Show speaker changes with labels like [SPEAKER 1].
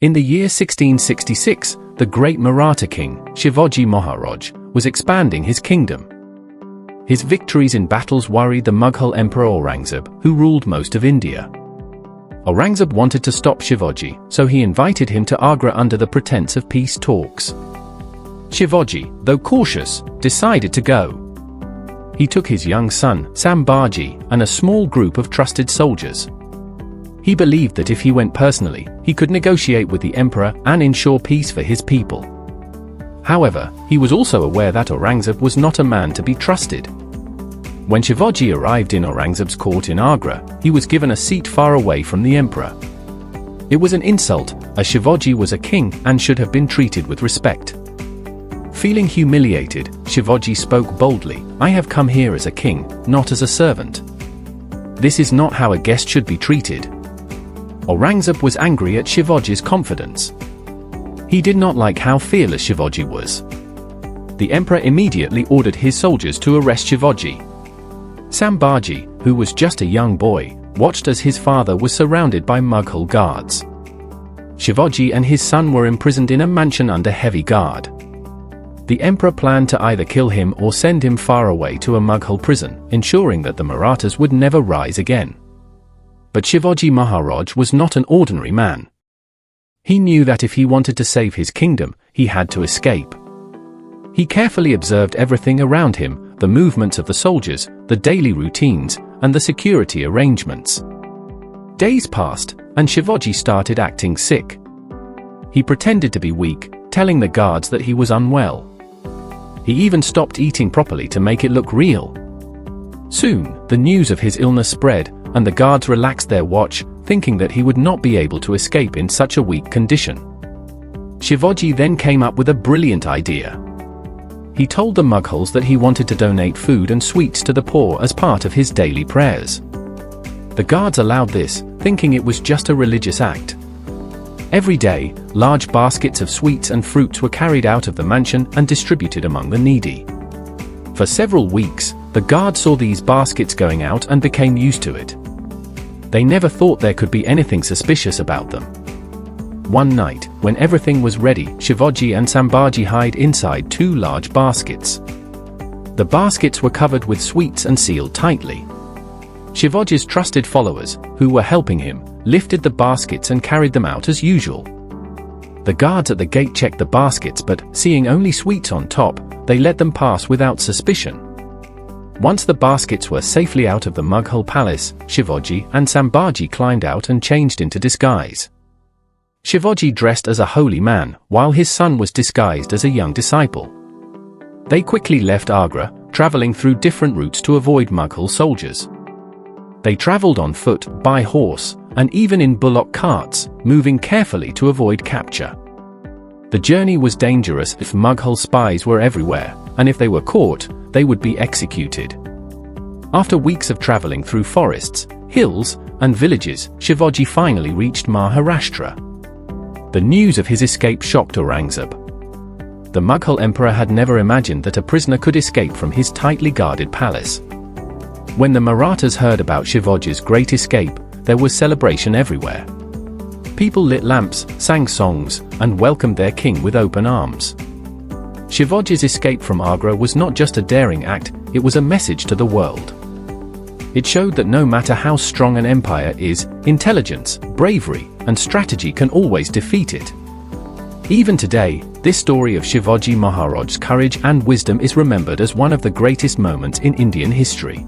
[SPEAKER 1] In the year 1666, the great Maratha king, Shivaji Maharaj, was expanding his kingdom. His victories in battles worried the Mughal Emperor Aurangzeb, who ruled most of India. Aurangzeb wanted to stop Shivaji, so he invited him to Agra under the pretense of peace talks. Shivaji, though cautious, decided to go. He took his young son, Sambhaji, and a small group of trusted soldiers. He believed that if he went personally, he could negotiate with the emperor and ensure peace for his people. However, he was also aware that Aurangzeb was not a man to be trusted. When Shivaji arrived in Aurangzeb's court in Agra, he was given a seat far away from the emperor. It was an insult, as Shivaji was a king and should have been treated with respect. Feeling humiliated, Shivaji spoke boldly, "I have come here as a king, not as a servant. This is not how a guest should be treated." Aurangzeb was angry at Shivaji's confidence. He did not like how fearless Shivaji was. The emperor immediately ordered his soldiers to arrest Shivaji. Sambhaji, who was just a young boy, watched as his father was surrounded by Mughal guards. Shivaji and his son were imprisoned in a mansion under heavy guard. The emperor planned to either kill him or send him far away to a Mughal prison, ensuring that the Marathas would never rise again. But Shivaji Maharaj was not an ordinary man. He knew that if he wanted to save his kingdom, he had to escape. He carefully observed everything around him, the movements of the soldiers, the daily routines, and the security arrangements. Days passed, and Shivaji started acting sick. He pretended to be weak, telling the guards that he was unwell. He even stopped eating properly to make it look real. Soon, the news of his illness spread, and the guards relaxed their watch, thinking that he would not be able to escape in such a weak condition. Shivaji then came up with a brilliant idea. He told the Mughals that he wanted to donate food and sweets to the poor as part of his daily prayers. The guards allowed this, thinking it was just a religious act. Every day, large baskets of sweets and fruits were carried out of the mansion and distributed among the needy. For several weeks, the guards saw these baskets going out and became used to it. They never thought there could be anything suspicious about them. One night, when everything was ready, Shivaji and Sambhaji hid inside two large baskets. The baskets were covered with sweets and sealed tightly. Shivaji's trusted followers, who were helping him, lifted the baskets and carried them out as usual. The guards at the gate checked the baskets, but, seeing only sweets on top, they let them pass without suspicion. Once the baskets were safely out of the Mughal palace, Shivaji and Sambhaji climbed out and changed into disguise. Shivaji dressed as a holy man, while his son was disguised as a young disciple. They quickly left Agra, traveling through different routes to avoid Mughal soldiers. They traveled on foot, by horse, and even in bullock carts, moving carefully to avoid capture. The journey was dangerous if Mughal spies were everywhere, and if they were caught, they would be executed. After weeks of traveling through forests, hills, and villages, Shivaji finally reached Maharashtra. The news of his escape shocked Aurangzeb. The Mughal emperor had never imagined that a prisoner could escape from his tightly guarded palace. When the Marathas heard about Shivaji's great escape, there was celebration everywhere. People lit lamps, sang songs, and welcomed their king with open arms. Shivaji's escape from Agra was not just a daring act, it was a message to the world. It showed that no matter how strong an empire is, intelligence, bravery, and strategy can always defeat it. Even today, this story of Shivaji Maharaj's courage and wisdom is remembered as one of the greatest moments in Indian history.